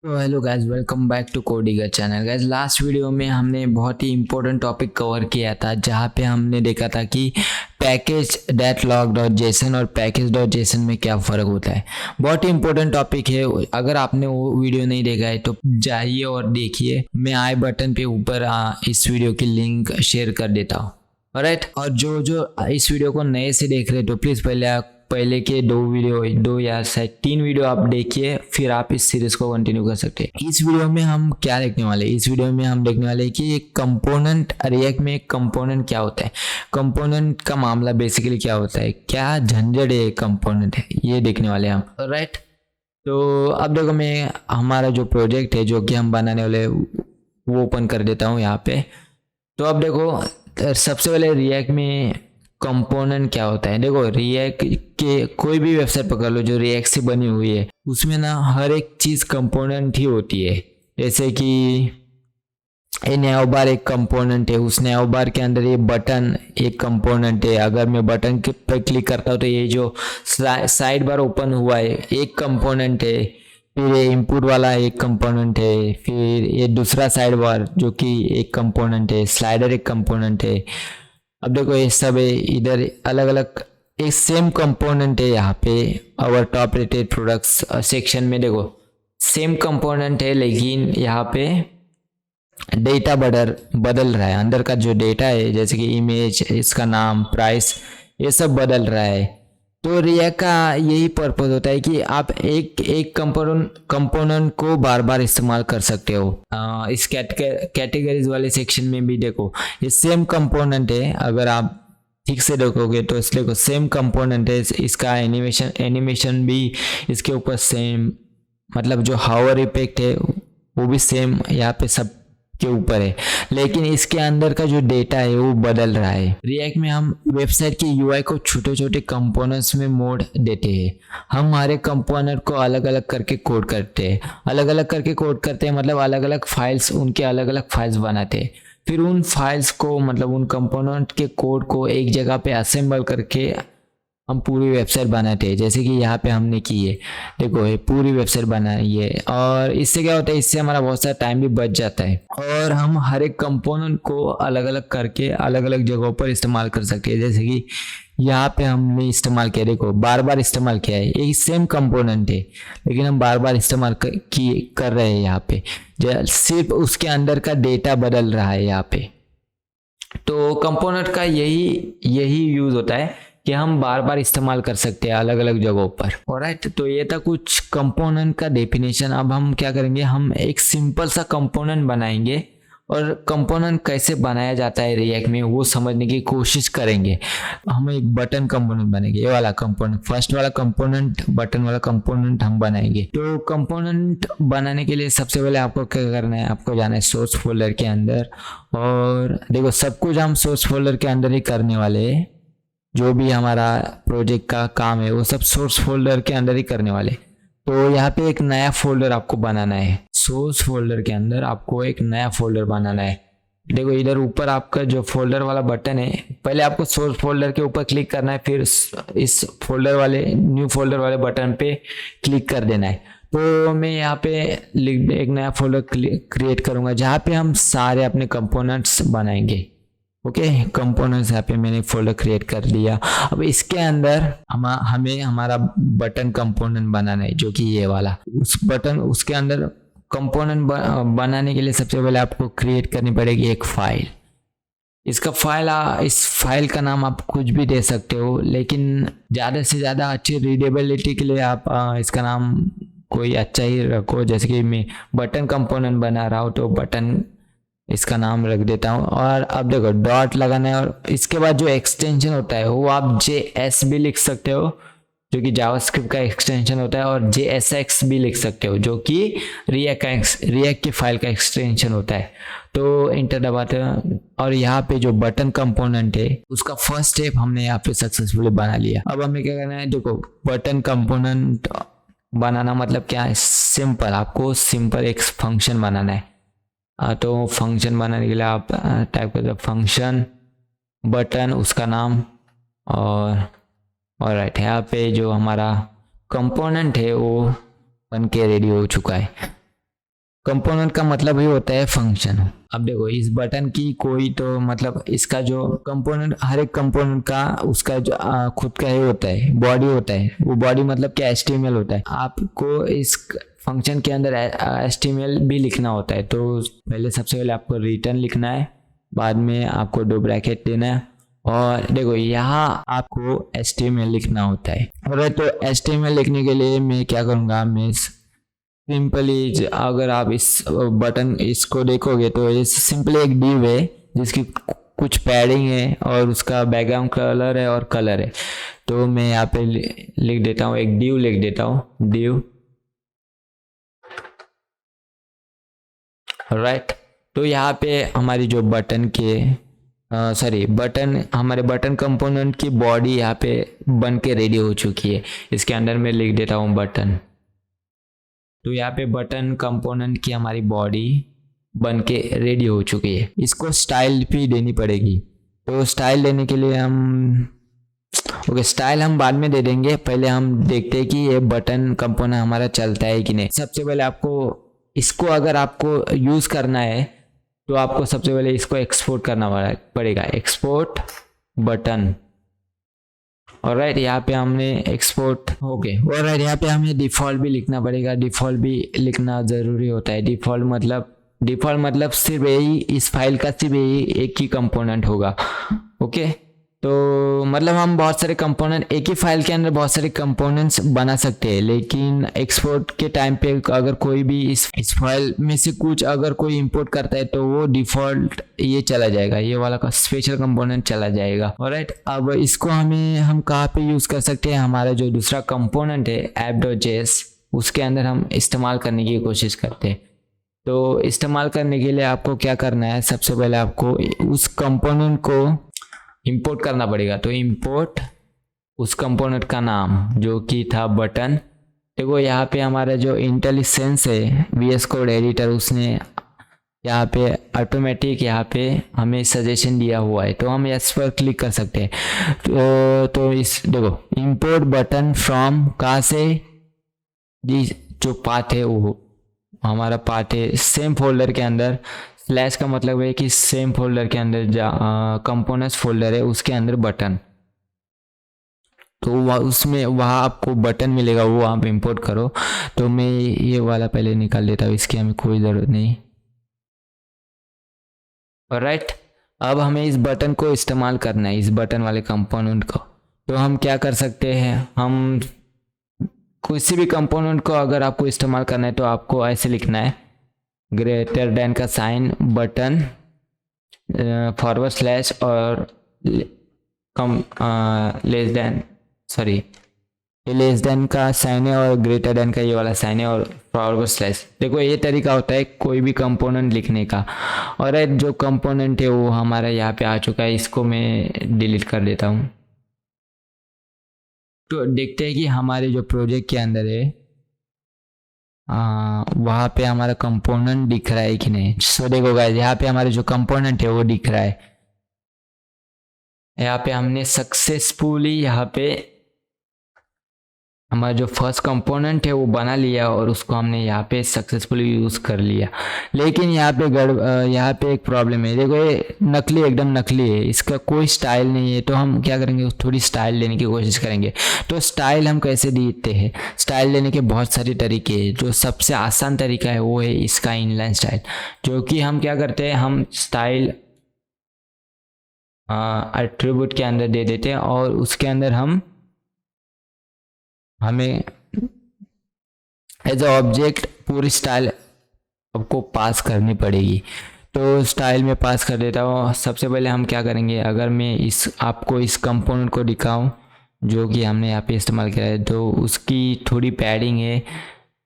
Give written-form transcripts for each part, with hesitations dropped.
तो hello guys, welcome back to कोडिगर channel. Guys, last video में हमने बहुत ही इंपॉर्टेंट टॉपिक कवर किया था, जहाँ पे हमने देखा था कि package that log dot JSON और पैकेज डॉट जेसन में क्या फ़र्क होता है। बहुत ही इंपॉर्टेंट टॉपिक है। अगर आपने वो वीडियो नहीं देखा है तो जाइए और देखिए। मैं आई बटन पे ऊपर इस वीडियो की लिंक शेयर कर देता हूँ। राइट, और जो जो इस वीडियो को नए से देख रहे हैं तो प्लीज़ पहले के दो या शायद 3 वीडियो आप देखिए, फिर आप इस सीरीज को कंटिन्यू कर सकते हैं। इस वीडियो में हम क्या देखने वाले हैं? इस वीडियो में हम देखने वाले हैं कि एक कंपोनेंट, रिएक्ट में एक कंपोनेंट क्या होता है, कंपोनेंट का मामला बेसिकली क्या होता है, क्या झंझट है कंपोनेंट है, ये देखने वाले हैं हम। राइट, तो अब देखो, मैं हमारा जो प्रोजेक्ट है जो कि हम बनाने वाले वो ओपन कर देता हूँ यहाँ पे। तो अब देखो, सबसे पहले रिएक्ट में कंपोनेंट क्या होता है। देखो, रिएक्ट के कोई भी वेबसाइट पकड़ लो जो रिएक्ट से बनी हुई है, उसमें ना हर एक चीज़ कंपोनेंट ही होती है। जैसे कि ये नैव बार एक कंपोनेंट है, उस नैव बार के अंदर ये बटन एक कंपोनेंट है। अगर मैं बटन के पर क्लिक करता हूँ तो ये जो साइड बार ओपन हुआ है एक कंपोनेंट है। फिर ये इनपुट वाला एक कंपोनेंट है। फिर ये दूसरा साइड बार जो कि एक कंपोनेंट है। स्लाइडर एक कंपोनेंट है। अब देखो, ये सब है इधर अलग अलग, एक सेम कंपोनेंट है यहाँ पे। और टॉप रेटेड प्रोडक्ट्स सेक्शन में देखो सेम कंपोनेंट है, लेकिन यहाँ पे डेटा बदल रहा है। अंदर का जो डेटा है, जैसे कि इमेज, इसका नाम, प्राइस, ये सब बदल रहा है। तो रिएक्ट का यही पर्पज होता है कि आप एक एक कंपोनेंट को बार बार इस्तेमाल कर सकते हो। इस कैटेगरीज वाले सेक्शन में भी देखो, ये सेम कंपोनेंट है। अगर आप ठीक से देखोगे तो इसलिए को सेम कंपोनेंट है। इसका एनिमेशन भी इसके ऊपर सेम, मतलब जो हावर इफेक्ट है वो भी सेम यहाँ पे सब के ऊपर है, लेकिन इसके अंदर का जो डेटा है वो बदल रहा है। रिएक्ट में हम वेबसाइट की यूआई को छोटे छोटे कंपोनेंट्स में मोड़ देते हैं। हम हमारे कंपोनेंट को अलग अलग करके कोड करते हैं। अलग अलग करके कोड करते हैं मतलब अलग अलग फाइल्स, उनके अलग अलग फाइल्स बनाते हैं। फिर उन फाइल्स को, मतलब उन कंपोनेंट के कोड को एक जगह पे असेंबल करके हम पूरी वेबसाइट बनाते हैं, जैसे कि यहाँ पे हमने की है। देखो, ये पूरी वेबसाइट बनाई है। और इससे क्या होता है, इससे हमारा बहुत सारा टाइम भी बच जाता है। और हम हर एक कंपोनेंट को अलग अलग करके अलग अलग जगहों पर इस्तेमाल कर सकते हैं। जैसे कि यहाँ पे हमने इस्तेमाल किया, देखो बार बार इस्तेमाल किया है। ये सेम कंपोनेंट है लेकिन हम बार बार इस्तेमाल कर रहे हैं यहाँ पे। सिर्फ उसके अंदर का डेटा बदल रहा है यहाँ पे। तो कंपोनेंट का यही यूज होता है कि हम बार बार इस्तेमाल कर सकते हैं अलग अलग जगहों पर। ऑलराइट, तो ये था कुछ कंपोनेंट का डेफिनेशन। अब हम क्या करेंगे, हम एक सिंपल सा कंपोनेंट बनाएंगे और कंपोनेंट कैसे बनाया जाता है रिएक्ट में वो समझने की कोशिश करेंगे। हम एक बटन कंपोनेंट बनेंगे, ये वाला कंपोनेंट, फर्स्ट वाला कंपोनेंट, बटन वाला कंपोनेंट हम बनाएंगे। तो कंपोनेंट बनाने के लिए सबसे पहले आपको क्या करना है, आपको जाना है सोर्स फोल्डर के अंदर। और देखो, सब कुछ हम सोर्स फोल्डर के अंदर ही करने वाले हैं। जो भी हमारा प्रोजेक्ट का काम है वो सब सोर्स फोल्डर के अंदर ही करने वाले। तो यहाँ पे एक नया फोल्डर आपको बनाना है। सोर्स फोल्डर के अंदर आपको एक नया फोल्डर बनाना है। देखो, इधर ऊपर आपका जो फोल्डर वाला बटन है, पहले आपको सोर्स फोल्डर के ऊपर क्लिक करना है, फिर इस फोल्डर वाले, न्यू फोल्डर वाले बटन पे क्लिक कर देना है। तो मैं यहाँ पे एक नया फोल्डर क्रिएट करूँगा जहाँ पे हम सारे अपने कंपोनेंट्स बनाएंगे। ओके, कंपोनेंट्स यहाँ पे मैंने फोल्डर क्रिएट कर दिया। अब इसके अंदर हमें हमारा बटन कंपोनेंट बनाना है, जो कि ये वाला। उसके अंदर कंपोनेंट बनाने के लिए सबसे पहले आपको क्रिएट करनी पड़ेगी एक फाइल। इस फाइल का नाम आप कुछ भी दे सकते हो, लेकिन ज़्यादा से ज़्यादा अच्छी रीडेबिलिटी के लिए आप इसका नाम कोई अच्छा ही रखो। जैसे कि मैं बटन कंपोनेंट बना रहा हूँ तो बटन इसका नाम रख देता हूँ। और अब देखो, डॉट लगाना है और इसके बाद जो एक्सटेंशन होता है वो आप JS भी लिख सकते हो, जो कि जावास्क्रिप्ट का एक्सटेंशन होता है, और JSX भी लिख सकते हो, जो कि रिएक्ट की फाइल का एक्सटेंशन होता है। तो इंटर दबाते हैं और यहाँ पे जो बटन कंपोनेंट है उसका फर्स्ट स्टेप हमने यहाँ पे सक्सेसफुली बना लिया। अब हमें क्या करना है, देखो बटन कंपोनेंट बनाना मतलब क्या है, सिंपल, आपको सिंपल एक फंक्शन बनाना है। तो फंक्शन बनाने के लिए आप टाइप करते हो फंक्शन बटन, उसका नाम। और राइट, यहाँ पे जो हमारा कंपोनेंट है वो बन के रेडी हो चुका है। कंपोनेंट का मतलब ही होता है फंक्शन। अब देखो इस बटन की कोई तो मतलब इसका जो कंपोनेंट, हर एक कंपोनेंट का उसका जो खुद का ही होता है, बॉडी होता है। वो बॉडी मतलब क्या, HTML होता है। आपको इस फंक्शन के अंदर HTML भी लिखना होता है। तो पहले सबसे पहले आपको रिटर्न लिखना है, बाद में आपको दो ब्रैकेट देना है, और देखो यहाँ आपको HTML लिखना होता है। और तो HTML लिखने के लिए मैं क्या करूँगा, मैं सिंपली, अगर आप इस बटन इसको देखोगे तो ये सिंपली एक डिव है जिसकी कुछ पैडिंग है और उसका बैकग्राउंड कलर है और कलर है। तो मैं यहाँ पे लिख देता हूँ, एक डिव लिख देता हूँ, डिव, राइट। तो यहाँ पे हमारी जो बटन के बटन, हमारे बटन कंपोनेंट की बॉडी यहाँ पे बन के रेडी हो चुकी है। इसके अंदर मैं लिख देता हूँ बटन। तो यहाँ पे बटन कंपोनेंट की हमारी बॉडी बन के रेडी हो चुकी है। इसको स्टाइल भी देनी पड़ेगी। तो स्टाइल देने के लिए स्टाइल हम बाद में दे देंगे, पहले हम देखते हैं कि ये बटन कंपोनेंट हमारा चलता है कि नहीं। सबसे पहले आपको इसको, अगर आपको यूज करना है तो आपको सबसे पहले इसको एक्सपोर्ट करना पड़ेगा, एक्सपोर्ट बटन। ऑलराइट, यहाँ पे हमने एक्सपोर्ट हो गए। ऑलराइट, यहाँ पे हमें डिफ़ॉल्ट भी लिखना पड़ेगा, डिफ़ॉल्ट भी लिखना ज़रूरी होता है। डिफ़ॉल्ट मतलब सिर्फ यही, इस फाइल का सिर्फ यही एक ही कंपोनेंट होगा। ओके, तो मतलब हम बहुत सारे कंपोनेंट, एक ही फाइल के अंदर बहुत सारे कंपोनेंट्स बना सकते हैं, लेकिन एक्सपोर्ट के टाइम पे अगर कोई भी इस फाइल में से कुछ अगर कोई इंपोर्ट करता है तो वो डिफ़ॉल्ट ये चला जाएगा, ये वाला का स्पेशल कंपोनेंट चला जाएगा। ऑलराइट, अब इसको हम कहाँ पे यूज़ कर सकते हैं, हमारा जो दूसरा कंपोनेंट है app.js, उसके अंदर हम इस्तेमाल करने की कोशिश करते हैं। तो इस्तेमाल करने के लिए आपको क्या करना है, सबसे पहले आपको उस कंपोनेंट को इंपोर्ट करना पड़ेगा। तो इंपोर्ट उस कंपोनेंट का नाम जो कि था बटन। देखो यहाँ पे हमारा जो इंटेलिसेंस है VS कोड एडिटर, उसने यहाँ पे ऑटोमेटिक यहाँ पे हमें सजेशन दिया हुआ है, तो हम इस पर क्लिक कर सकते हैं। तो इस देखो इंपोर्ट बटन फ्रॉम, कहाँ से, जो पाथ है वो हमारा पाथ है सेम फोल्डर के अंदर। स्लैश का मतलब है कि सेम फोल्डर के अंदर कंपोनेंट्स फोल्डर है, उसके अंदर बटन। तो उसमें वहाँ आपको बटन मिलेगा, वो आप इंपोर्ट करो। तो मैं ये वाला पहले निकाल लेता हूँ, इसकी हमें कोई ज़रूरत नहीं। ऑलराइट, अब हमें इस बटन को इस्तेमाल करना है, इस बटन वाले कंपोनेंट को। तो हम क्या कर सकते हैं, हम किसी भी कंपोनेंट को अगर आपको इस्तेमाल करना है तो आपको ऐसे लिखना है, ग्रेटर देन का साइन, बटन फॉरवर्ड स्लैश और लेस देन का साइन है और ग्रेटर देन का ये वाला साइन है और फॉरवर्ड स्लैश। देखो ये तरीका होता है कोई भी कंपोनेंट लिखने का। और जो कंपोनेंट है वो हमारा यहाँ पे आ चुका है, इसको मैं डिलीट कर देता हूँ। तो देखते हैं कि हमारे जो प्रोजेक्ट के अंदर है वहाँ पे हमारा कंपोनेंट दिख रहा है कि नहीं। सो देखो गाइस, यहाँ पे हमारे जो कंपोनेंट है वो दिख रहा है। यहाँ पे हमने सक्सेसफुली यहाँ पे हमारा जो फर्स्ट कंपोनेंट है वो बना लिया और उसको हमने यहाँ पे सक्सेसफुली यूज़ कर लिया। लेकिन यहाँ पे एक प्रॉब्लम है। देखो ये नकली, एकदम नकली है, इसका कोई स्टाइल नहीं है। तो हम क्या करेंगे, थोड़ी स्टाइल देने की कोशिश करेंगे। तो स्टाइल हम कैसे देते हैं, स्टाइल देने के बहुत सारे तरीके हैं। जो सबसे आसान तरीका है वो है इसका इनलाइन स्टाइल, जो कि हम क्या करते हैं, हम स्टाइल एट्रीब्यूट के अंदर दे देते हैं और उसके अंदर हमें एज अ ऑब्जेक्ट पूरी स्टाइल आपको पास करनी पड़ेगी। तो स्टाइल में पास कर देता हूँ। सबसे पहले हम क्या करेंगे, अगर मैं आपको इस कंपोनेंट को दिखाऊं जो कि हमने यहाँ पे इस्तेमाल किया है, तो उसकी थोड़ी पैडिंग है,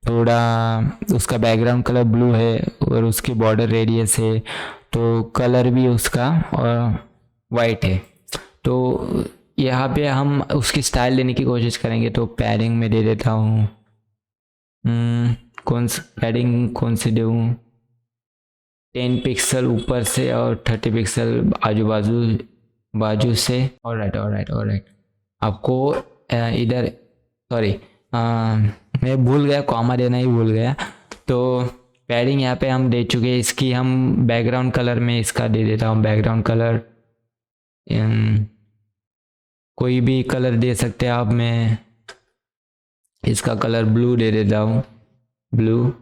थोड़ा उसका बैकग्राउंड कलर ब्लू है और उसकी बॉर्डर रेडियस है, तो कलर भी उसका और वाइट है। तो यहाँ पे हम उसकी स्टाइल लेने की कोशिश करेंगे। तो पैडिंग में दे देता हूँ, पैडिंग कौन सी दूँ, 10 पिक्सल ऊपर से और 30 पिक्सल बाजू से। ऑलराइट, आपको मैं भूल गया, कॉमा देना ही भूल गया। तो पैडिंग यहाँ पे हम दे चुके हैं। इसकी हम बैकग्राउंड कलर में इसका दे देता हूँ बैकग्राउंड कलर, कोई भी कलर दे सकते हैं आप। मैं इसका कलर ब्लू दे देता हूँ, ब्लू।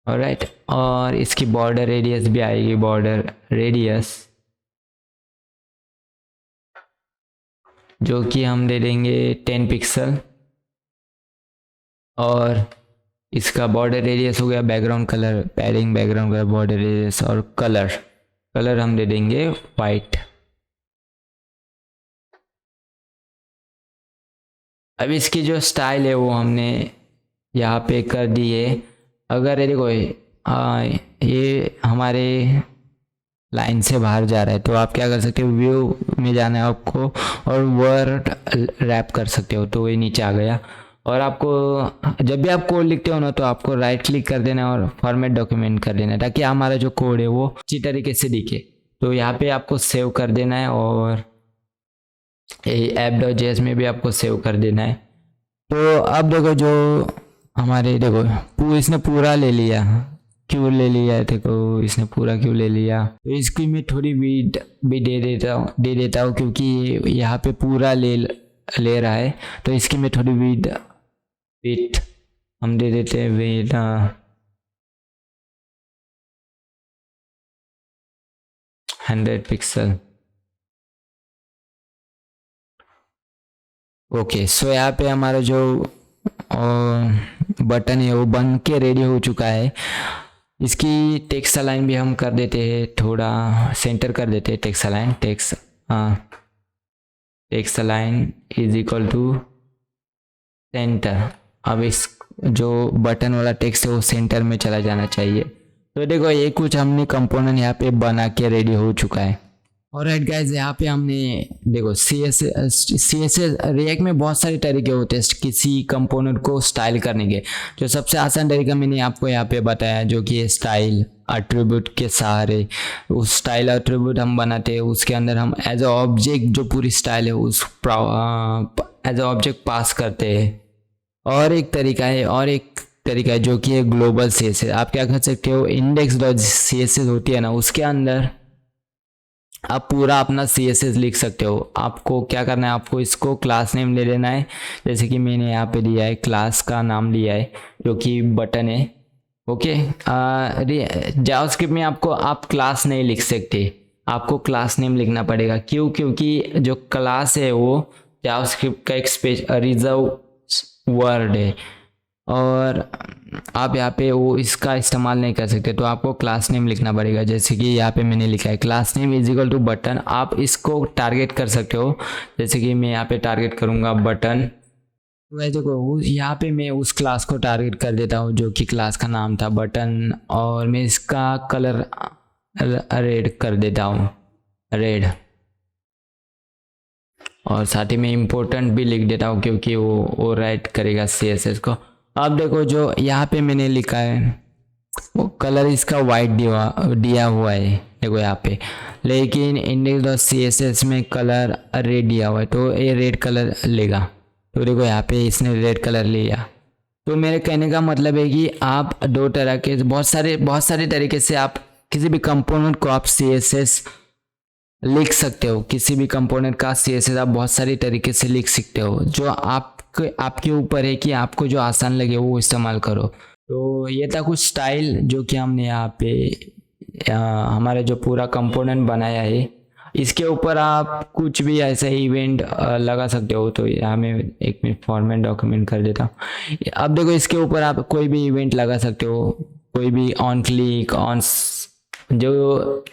ऑलराइट, और इसकी बॉर्डर रेडियस भी आएगी, बॉर्डर रेडियस जो कि हम दे देंगे 10 पिक्सल। और इसका बॉर्डर रेडियस हो गया, background colour, padding, background colour, border radius, और कलर हम दे देंगे वाइट। अब इसकी जो स्टाइल है वो हमने यहाँ पे कर दी है। अगर ये देखो ये हमारे लाइन से बाहर जा रहा है तो आप क्या कर सकते हो, व्यू में जाना है आपको और वर्ड रैप कर सकते हो, तो ये नीचे आ गया। और आपको जब भी आप कोड लिखते हो ना तो आपको राइट क्लिक कर देना और फॉर्मेट डॉक्यूमेंट कर देना ताकि हमारा जो कोड है वो अच्छी तरीके से दिखे। तो यहाँ पे आपको सेव कर देना है और app.js में भी आपको सेव कर देना है। तो अब देखो जो हमारे देखो इसने पूरा ले लिया, क्यों ले लिया है, देखो इसने पूरा क्यों ले लिया। तो इसकी मैं थोड़ी विड्थ भी दे देता हूँ क्योंकि यहाँ पे पूरा ले रहा है। तो इसकी मैं थोड़ी विड्थ हम दे देते हैं, विड्थ 100 पिक्सल। ओके, सो यहाँ पे हमारा जो बटन है वो बन के रेडी हो चुका है। इसकी टेक्स्ट अलाइन भी हम कर देते हैं, थोड़ा सेंटर कर देते हैं text align. Text align is equal to centre. अब इस जो बटन वाला टेक्स्ट है वो सेंटर में चला जाना चाहिए। तो देखो ये कुछ हमने कंपोनेंट यहाँ पे बना के रेडी हो चुका है। ऑलराइट गाइस, यहाँ पे हमने देखो CSS रिएक्ट में बहुत सारे तरीके होते हैं किसी कंपोनेंट को स्टाइल करने के। जो सबसे आसान तरीका मैंने आपको यहाँ पे बताया जो कि स्टाइल एट्रीब्यूट के सहारे, उस स्टाइल एट्रीब्यूट हम बनाते हैं, उसके अंदर हम एज अ ऑब्जेक्ट जो पूरी स्टाइल है उस एज अ ऑब्जेक्ट पास करते हैं। और एक तरीका है जो कि है ग्लोबल CSS। आप क्या कर सकते हो, index.css होती है ना, उसके अंदर आप पूरा अपना CSS लिख सकते हो। आपको क्या करना है, आपको इसको क्लास नेम ले लेना है, जैसे कि मैंने यहाँ पे दिया है, क्लास का नाम दिया है जो कि बटन है। ओके, जावास्क्रिप्ट में आप क्लास नहीं लिख सकते, आपको क्लास नेम लिखना पड़ेगा। क्यों? क्योंकि जो क्लास है वो जावास्क्रिप्ट का एक रिजर्व वर्ड है और आप यहाँ पे वो इसका इस्तेमाल नहीं कर सकते, तो आपको क्लास नेम लिखना पड़ेगा। जैसे कि यहाँ पे मैंने लिखा है class name is equal to button. आप इसको टारगेट कर सकते हो, जैसे कि मैं यहाँ पे टारगेट करूँगा बटन। तो देखो यहाँ पे मैं उस क्लास को टारगेट कर देता हूँ जो कि क्लास का नाम था बटन, और मैं इसका कलर रेड कर देता हूँ, रेड। और साथ ही में इम्पोर्टेंट भी लिख देता हूँ क्योंकि वो राइट करेगा CSS को। अब देखो जो यहाँ पे मैंने लिखा है वो कलर इसका वाइट दिया हुआ है, देखो यहाँ पे, लेकिन index.css में कलर रेड दिया हुआ है तो ये रेड कलर लेगा। तो देखो यहाँ पे इसने रेड कलर लिया। तो मेरे कहने का मतलब है कि आप दो तरह के बहुत सारे तरीके से आप किसी भी कंपोनेंट को आप CSS लिख सकते हो। किसी भी कंपोनेंट का CSS आप बहुत सारी तरीके से लिख सकते हो, जो आपके ऊपर है कि आपको जो आसान लगे वो इस्तेमाल करो। तो ये था कुछ स्टाइल जो कि हमने यहाँ पे हमारा जो पूरा कंपोनेंट बनाया है, इसके ऊपर आप कुछ भी ऐसा इवेंट लगा सकते हो। तो यहाँ मैं एक मिनट फॉर्मेट डॉक्यूमेंट कर देता हूँ। अब देखो इसके ऊपर आप कोई भी इवेंट लगा सकते हो, कोई भी ऑन क्लिक, ऑन जो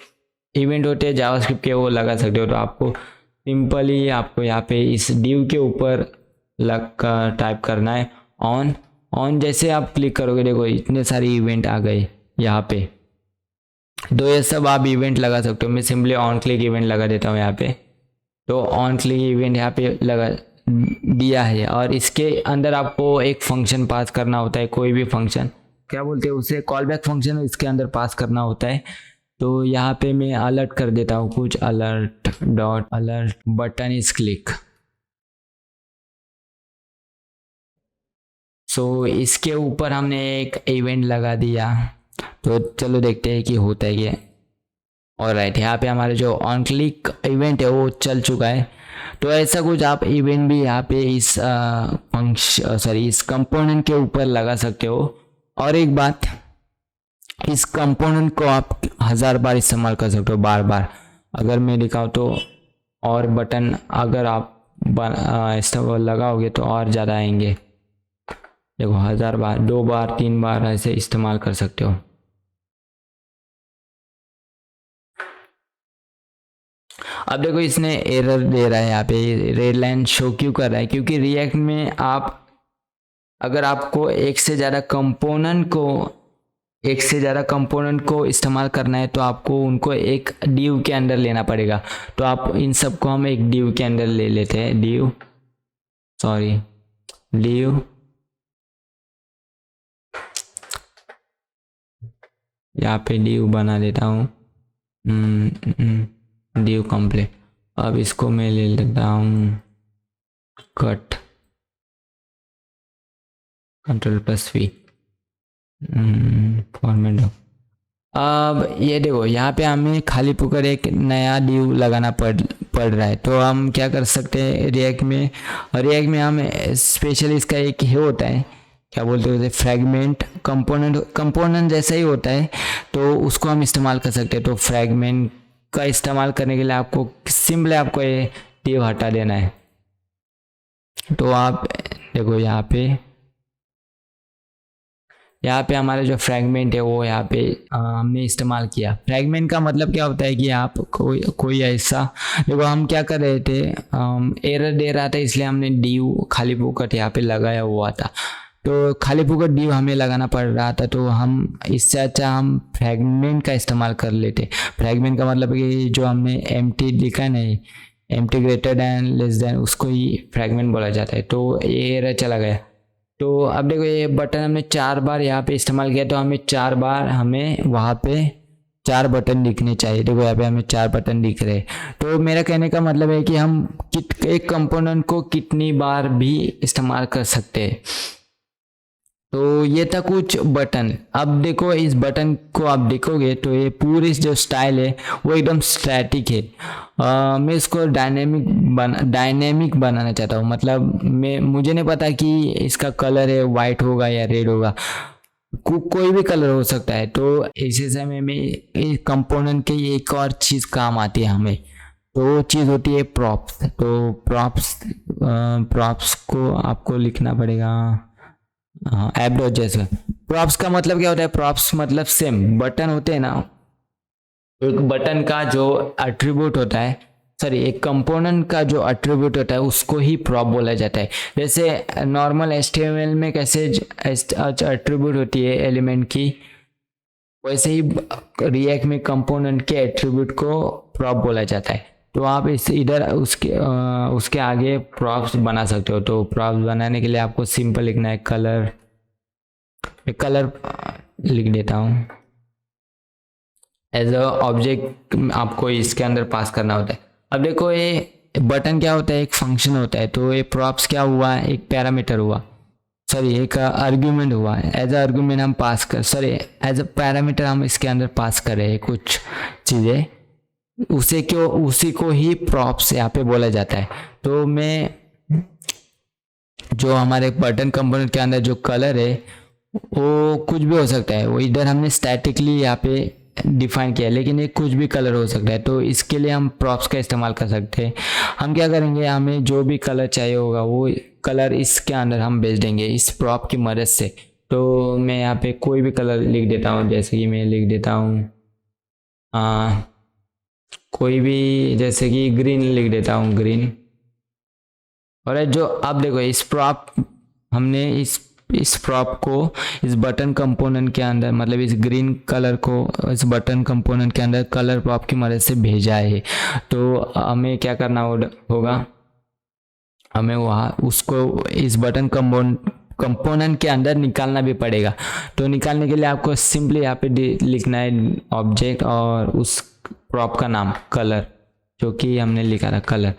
इवेंट होते हैं जावास्क्रिप्ट के वो लगा सकते हो। तो आपको सिंपली आपको यहाँ पे इस डिव के ऊपर टाइप करना है ऑन। जैसे आप क्लिक करोगे देखो इतने सारे इवेंट आ गए यहाँ पे। तो ये सब आप इवेंट लगा सकते हो। मैं सिंपली ऑन क्लिक इवेंट लगा देता हूँ यहाँ पे। तो ऑन क्लिक इवेंट यहाँ पे लगा दिया है और इसके अंदर आपको एक फंक्शन पास करना होता है, कोई भी फंक्शन, क्या बोलते हैं उसे, कॉल बैक फंक्शन इसके अंदर पास करना होता है। तो यहाँ पे मैं अलर्ट कर देता हूँ कुछ, अलर्ट बटन इज क्लिक। सो इसके ऊपर हमने एक इवेंट लगा दिया, तो चलो देखते हैं कि होता है क्या। ऑलराइट, यहाँ पे हमारे जो ऑन क्लिक इवेंट है वो चल चुका है। तो ऐसा कुछ आप इवेंट भी यहाँ पे इस इस कंपोनेंट के ऊपर लगा सकते हो। और एक बात, इस कंपोनेंट को आप 1000 बार इस्तेमाल कर सकते हो, बार बार। अगर मैं दिखाऊँ तो और बटन अगर आप लगाओगे तो और ज़्यादा आएंगे। देखो 1000 बार, 2 बार 3 बार ऐसे इस्तेमाल कर सकते हो। अब देखो इसने एरर दे रहा है यहाँ पे, रेड लाइन शो क्यों कर रहा है? क्योंकि रिएक्ट में अगर आपको एक से ज़्यादा कंपोनेंट को इस्तेमाल करना है तो आपको उनको एक डिव के अंदर लेना पड़ेगा। तो आप इन सब को हम एक डिव के अंदर ले लेते हैं। डिव यहाँ पे डिव बना देता हूँ, डिव कंप्लीट। अब इसको मैं ले लेता हूँ कट, Ctrl+V, फॉर्मेट। अब ये देखो यहाँ पे हमें खाली पुकर एक नया डिव लगाना पड़ रहा है। तो हम क्या कर सकते हैं, रिएक्ट में हम स्पेशली इसका एक ही होता है, क्या बोलते हैं उसे, फ्रैगमेंट कंपोनेंट जैसा ही होता है, तो उसको हम इस्तेमाल कर सकते हैं। तो फ्रैगमेंट का इस्तेमाल करने के लिए आपको आपको ये डिव हटा देना है। तो आप देखो यहाँ पे हमारा जो फ्रैगमेंट है वो यहाँ पे हमने इस्तेमाल किया। फ्रैगमेंट का मतलब क्या होता है कि आप कोई ऐसा, देखो हम क्या कर रहे थे, एरर दे रहा था इसलिए हमने डिव खाली पुकट यहाँ पे लगाया हुआ था। तो खाली पुकट डिव हमें लगाना पड़ रहा था, तो हम इससे अच्छा हम फ्रैगमेंट का इस्तेमाल कर लेते। फ्रैगमेंट का मतलब कि जो हमने एम्प्टी लिखा है ना, empty greater than less than, उसको ही फ्रैगमेंट बोला जाता है। तो ये एरर चला गया। तो अब देखो ये बटन हमने 4 बार यहाँ पे इस्तेमाल किया, तो हमें 4 बार हमें वहाँ पे 4 बटन दिखने चाहिए। देखो यहाँ पे हमें 4 बटन दिख रहे हैं। तो मेरा कहने का मतलब है कि हम एक कंपोनेंट को कितनी बार भी इस्तेमाल कर सकते हैं। तो ये था कुछ बटन। अब देखो इस बटन को आप देखोगे तो ये पूरी जो स्टाइल है वो एकदम स्टैटिक है। मैं इसको डायनेमिक बनाना चाहता हूँ। मतलब मुझे नहीं पता कि इसका कलर है वाइट होगा या रेड होगा, कोई भी कलर हो सकता है। तो ऐसे समय में इस कंपोनेंट की एक और चीज़ काम आती है हमें, तो चीज़ होती है प्रॉप्स। तो प्रॉप्स को आपको लिखना पड़ेगा, हाँ, ऐप.js। प्रॉप्स का मतलब क्या होता है? प्रॉप्स मतलब सेम बटन होते हैं ना, एक बटन का जो एट्रीब्यूट होता है, एक कंपोनेंट का जो एट्रीब्यूट होता है उसको ही प्रॉप बोला जाता है। जैसे नॉर्मल HTML में कैसे एट्रीब्यूट होती है एलिमेंट की, वैसे ही रिएक्ट में कंपोनेंट के एट्रीब्यूट को प्रॉप बोला जाता है। तो आप इधर उसके आगे प्रॉप्स बना सकते हो। तो प्रॉप्स बनाने के लिए आपको सिंपल लिखना है कलर लिख देता हूँ। एज अ ऑब्जेक्ट आपको इसके अंदर पास करना होता है। अब देखो ये बटन क्या होता है, एक फंक्शन होता है। तो ये प्रॉप्स क्या हुआ, एक पैरामीटर हुआ, एक आर्ग्यूमेंट हुआ। एज अ आर्ग्यूमेंट हम पास कर एज अ पैरामीटर हम इसके अंदर पास कर रहे हैं कुछ चीज़ें, उसी को ही प्रॉप्स यहाँ पे बोला जाता है। तो मैं जो हमारे बटन कंपोनेंट के अंदर जो कलर है वो कुछ भी हो सकता है, वो इधर हमने स्टैटिकली यहाँ पे डिफाइन किया, लेकिन ये कुछ भी कलर हो सकता है। तो इसके लिए हम प्रॉप्स का इस्तेमाल कर सकते हैं। हम क्या करेंगे, हमें जो भी कलर चाहिए होगा वो कलर इसके अंदर हम भेज देंगे इस प्रॉप की मदद से। तो मैं यहाँ पे कोई भी कलर लिख देता हूँ, जैसे कि मैं लिख देता हूँ कोई भी, जैसे कि ग्रीन लिख देता हूँ, ग्रीन। और जो अब देखो इस प्रॉप हमने इस प्रॉप को इस बटन कंपोनेंट के अंदर, मतलब इस ग्रीन कलर को इस बटन कंपोनेंट के अंदर कलर प्रॉप की मदद से भेजा है। तो हमें क्या करना होगा, हमें वहाँ उसको इस बटन कंपोनेंट के अंदर निकालना भी पड़ेगा। तो निकालने के लिए आपको सिंपली यहाँ पे लिखना है ऑब्जेक्ट और उस प्रॉप का नाम कलर, जो कि हमने लिखा था कलर।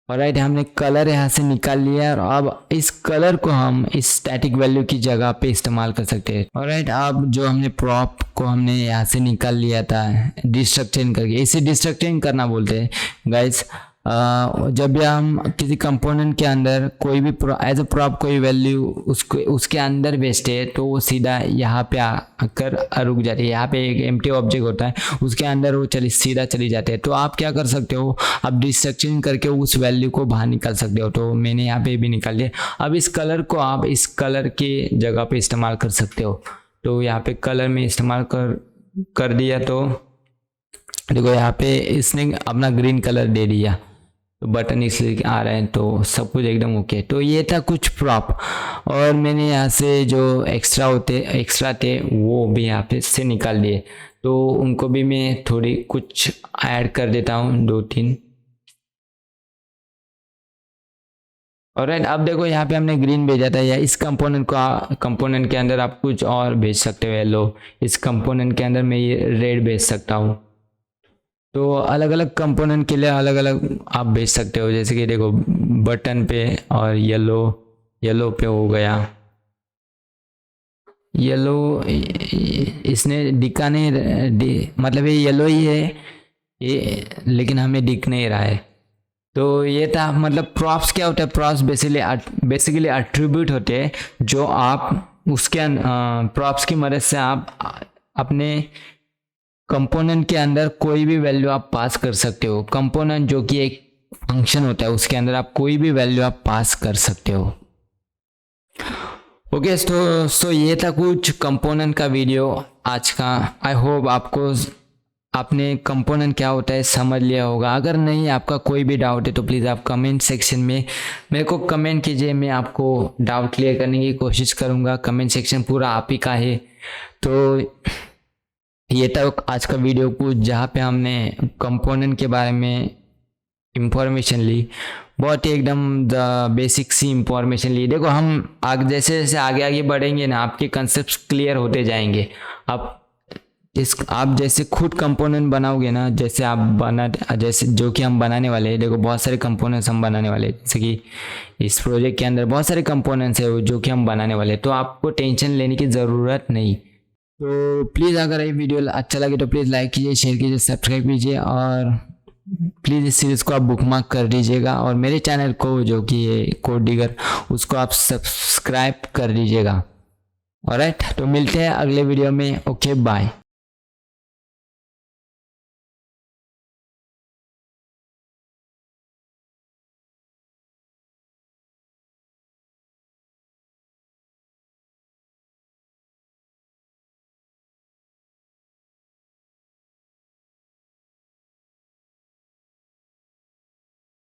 ऑलराइट, हमने कलर यहाँ से निकाल लिया और अब इस कलर को हम इस स्टैटिक वैल्यू की जगह पे इस्तेमाल कर सकते हैं। ऑलराइट, अब जो हमने प्रॉप को हमने यहाँ से निकाल लिया था डिस्ट्रक्चरिंग करके, इसे डिस्ट्रक्चरिंग करना बोलते हैं गाइस। जब भी हम किसी कंपोनेंट के अंदर कोई भी एज अ प्रॉप कोई वैल्यू उसके अंदर भेजते हैं तो वो सीधा यहाँ पे आकर रुक जाती है। यहाँ पे एक एम्प्टी ऑब्जेक्ट होता है, उसके अंदर वो सीधा चली जाते हैं। तो आप क्या कर सकते हो, आप डिस्ट्रक्चरिंग करके उस वैल्यू को बाहर निकाल सकते हो। तो मैंने यहाँ पे भी निकाल लिया। अब इस कलर को आप इस कलर के जगह पे इस्तेमाल कर सकते हो। तो यहाँ पे कलर में इस्तेमाल कर दिया तो देखो यहाँ पे इसने अपना ग्रीन कलर दे दिया, तो बटन इसलिए आ रहे हैं, तो सब कुछ एकदम ओके। तो ये था कुछ प्रॉप, और मैंने यहाँ से जो एक्स्ट्रा थे वो भी यहाँ पे से निकाल दिए। तो उनको भी मैं थोड़ी कुछ ऐड कर देता हूँ, 2-3। ऑलराइट, अब देखो यहाँ पे हमने ग्रीन भेजा था, या इस कंपोनेंट के अंदर आप कुछ और भेज सकते हो। येलो, इस कंपोनेंट के अंदर मैं ये रेड भेज सकता हूँ। तो अलग अलग कंपोनेंट के लिए अलग अलग आप भेज सकते हो। जैसे कि देखो बटन पे और येलो पे हो गया येलो, इसने दिखा नहीं, मतलब ये येलो ही है ये, लेकिन हमें दिख नहीं रहा है। तो ये था, मतलब प्रॉप्स क्या होता है, प्रॉप्स बेसिकली एट्रीब्यूट होते हैं जो आप उसके प्रॉप्स की मदद से आप अपने कंपोनेंट के अंदर कोई भी वैल्यू आप पास कर सकते हो। कंपोनेंट जो कि एक फंक्शन होता है, उसके अंदर आप कोई भी वैल्यू आप पास कर सकते हो। ओके, तो ये था कुछ कंपोनेंट का वीडियो आज का। आई होप आपने कंपोनेंट क्या होता है समझ लिया होगा। अगर नहीं, आपका कोई भी डाउट है तो प्लीज़ आप कमेंट सेक्शन में मेरे को कमेंट कीजिए, मैं आपको डाउट क्लियर करने की कोशिश करूँगा। कमेंट सेक्शन पूरा आप ही का है। तो ये था आज का वीडियो कुछ, जहाँ पे हमने कंपोनेंट के बारे में इंफॉर्मेशन ली, बहुत ही एकदम बेसिक सी इंफॉर्मेशन ली। देखो हम जैसे जैसे आगे बढ़ेंगे ना, आपके कंसेप्ट क्लियर होते जाएंगे। आप जैसे खुद कंपोनेंट बनाओगे ना, जैसे जो कि हम बनाने वाले हैं। देखो बहुत सारे कंपोनेंट्स हम बनाने वाले हैं, जैसे कि इस प्रोजेक्ट के अंदर बहुत सारे कंपोनेंट्स है जो कि हम बनाने वाले हैं। तो आपको टेंशन लेने की ज़रूरत नहीं। तो प्लीज़ अगर ये वीडियो अच्छा लगे तो प्लीज़ लाइक कीजिए, शेयर कीजिए, सब्सक्राइब कीजिए, और प्लीज़ इस सीरीज़ को आप बुकमार्क कर दीजिएगा। और मेरे चैनल को जो कि है कोड डिगर, उसको आप सब्सक्राइब कर दीजिएगा। ऑलराइट, तो मिलते हैं अगले वीडियो में। Okay, bye.